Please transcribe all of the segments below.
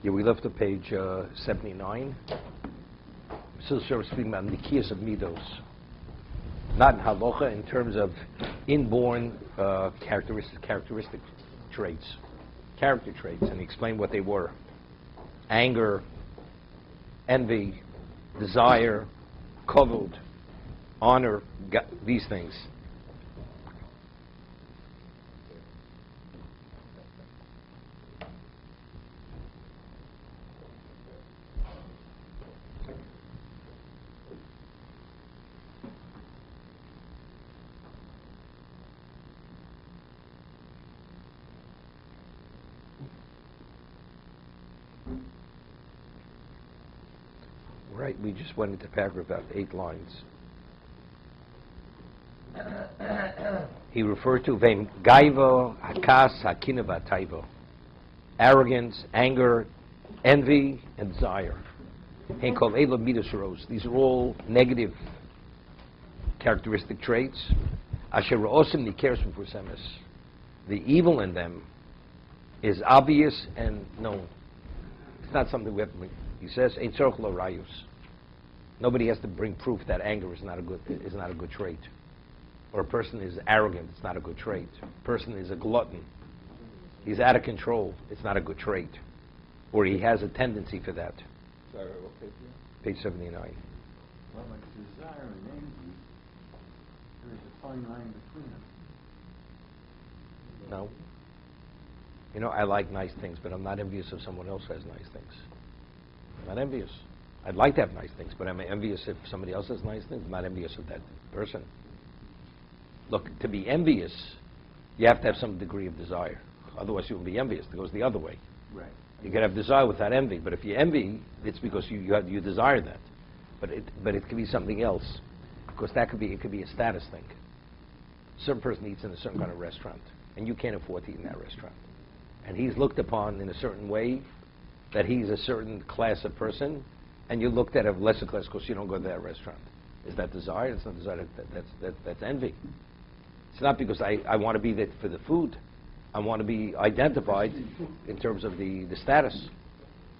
Yeah, we left to page 79. Still speaking about Nikias of Midos. Not in Halacha, in terms of inborn characteristic traits, character traits, and he explained what they were. Anger, envy, desire, kavod, honor, these things. Right, we just went into paragraph about 8 lines. He referred to Veim Gaivo, Hakas, Hakina Vataivo. Arrogance, anger, envy, and desire. He called Ela Midas. These are all negative characteristic traits. Asher Osim Nikeres Mufursemes. The evil in them is obvious and known. It's not something we have to. He says, "Ein tzorich lo rayus." Nobody has to bring proof that anger is not a good trait, or a person is arrogant. It's not a good trait. A person is a glutton. He's out of control. It's not a good trait, or he has a tendency for that. Sorry, what page? Page 79. Well, like desire and envy, there is a fine line between them. No. You know, I like nice things, but I'm not envious of someone else who has nice things. I'm not envious. I'd like to have nice things, but I'm envious if somebody else has nice things. I'm not envious of that person. Look, to be envious, you have to have some degree of desire. Otherwise, you won't be envious. It goes the other way. Right. You can have desire without envy, but if you envy, it's because you desire that. But it could be something else, because it could be a status thing. A certain person eats in a certain kind of restaurant, and you can't afford to eat in that restaurant, and he's looked upon in a certain way, that he's a certain class of person, and you looked at a lesser class because you don't go to that restaurant. Is that desire? It's not desire. That's envy. It's not because I want to be there for the food. I want to be identified in terms of the status.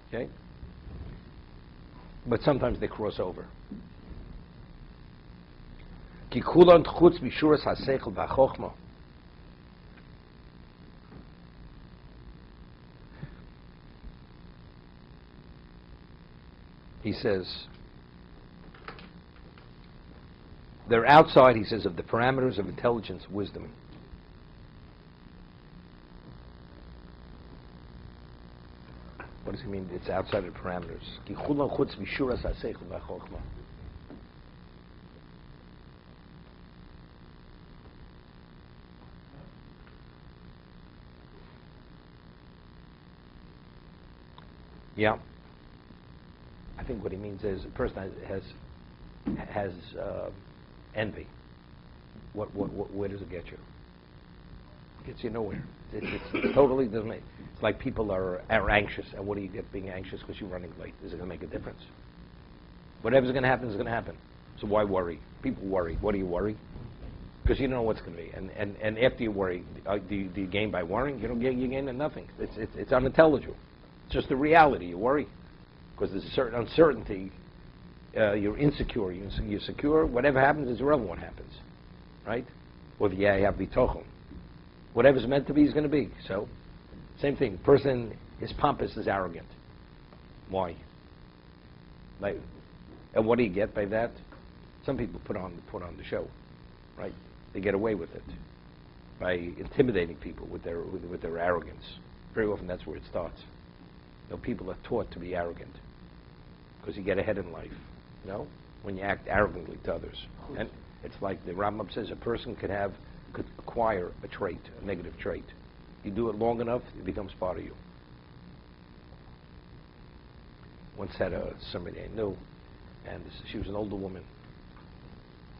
Okay? But sometimes they cross over. Ki kulan chutz mishuras haseichel v'chochma. He says, they're outside, he says, of the parameters of intelligence, wisdom. What does he mean? It's outside of the parameters. Yeah. I think what he means is a person has envy. Where does it get you? It gets you nowhere. It totally doesn't make. It's like people are anxious, and what do you get being anxious because you're running late? Is it going to make a difference? Whatever's going to happen is going to happen. So why worry? People worry. What do you worry? Because you don't know what's going to be. And after you worry, do you gain by worrying? You gain nothing. It's unintelligible. It's just the reality. You worry because there's a certain uncertainty. You're insecure. You're secure. Whatever happens is irrelevant. What happens, right? Or if you have bitochon, whatever's meant to be is going to be. So, same thing. Person is pompous, is arrogant. Why? And what do you get by that? Some people put on the show, right? They get away with it by intimidating people with their arrogance. Very often, that's where it starts. People are taught to be arrogant because you get ahead in life. When you act arrogantly to others, and it's like the Rambam says, a person could acquire a trait, a negative trait. You do it long enough, it becomes part of you. Once had somebody I knew, and she was an older woman.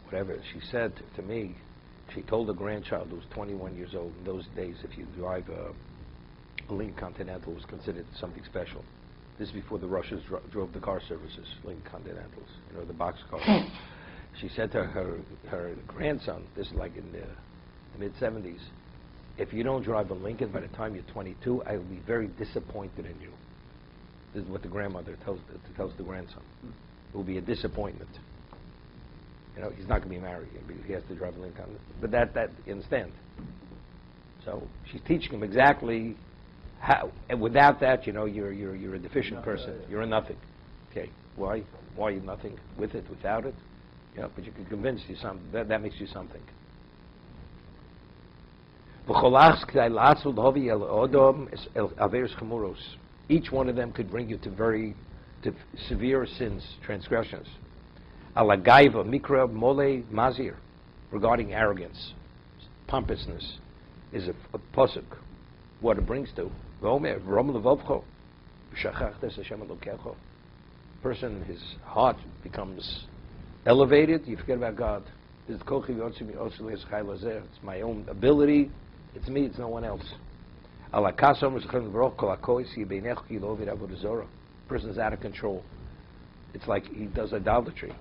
Whatever she said to me, she told a grandchild who was 21 years old. In those days, if you drive a Lincoln Continental, was considered something special. This is before the Russians drove the car services, Lincoln Continentals, the box cars. She said to her grandson, this is like in the mid-70s, if you don't drive a Lincoln by the time you're 22, I will be very disappointed in you. This is what the grandmother tells the grandson. It will be a disappointment. You know, he's not going to be married because he has to drive a Lincoln. But that you understand. So she's teaching him exactly how. And without that, you know, you're a deficient person. You're a nothing. Okay, why? Why are you nothing? With it, without it? You know, but you can convince you something. That makes you something. Each one of them could bring you to severe sins, transgressions. Alagaiva, mikra, mole, mazir, regarding arrogance, pompousness, is a pasuk. What it brings to. Person, his heart becomes elevated. You forget about God. It's my own ability. It's me. It's no one else. Person's out of control. It's like he does idolatry.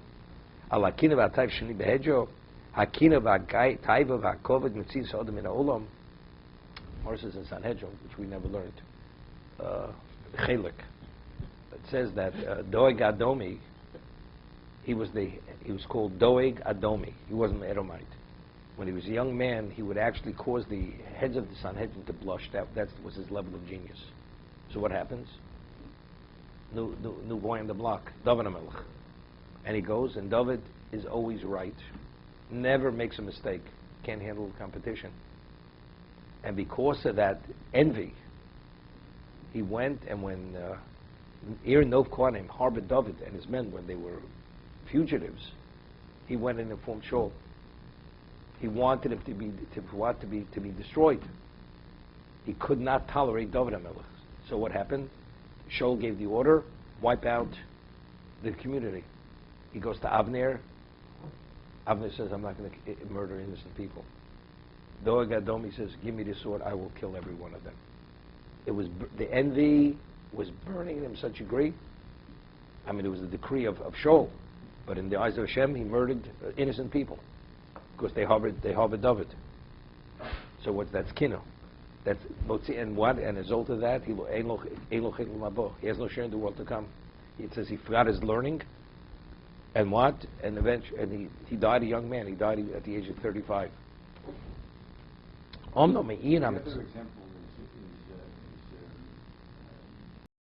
Marshas in Sanhedrin, which we never learned. Chelik. It says that Doeg Adomi, he was called Doeg Adomi. He wasn't an Edomite. When he was a young man, he would actually cause the heads of the Sanhedrin to blush. That was his level of genius. So what happens? New boy on the block, David HaMelech. And he goes, and David is always right. Never makes a mistake. Can't handle the competition. And because of that envy, he went, and when Ir Nov Kohanim harbored David and his men when they were fugitives, he went and informed Shaul. He wanted him to be destroyed. He could not tolerate David HaMelech. So what happened? Shaul gave the order, wipe out the community. He goes to Avner. Avner says, I'm not going to murder innocent people. Doeg Adomi says, give me the sword, I will kill every one of them. It was the envy was burning him such a degree. I mean, it was the decree of Shaul, but in the eyes of Hashem, he murdered innocent people because they harbored David. So that's kino. That's and what? And as a result of that, he has no share in the world to come. It says he forgot his learning, and what? And eventually, and he died a young man. He died at the age of 35. The other example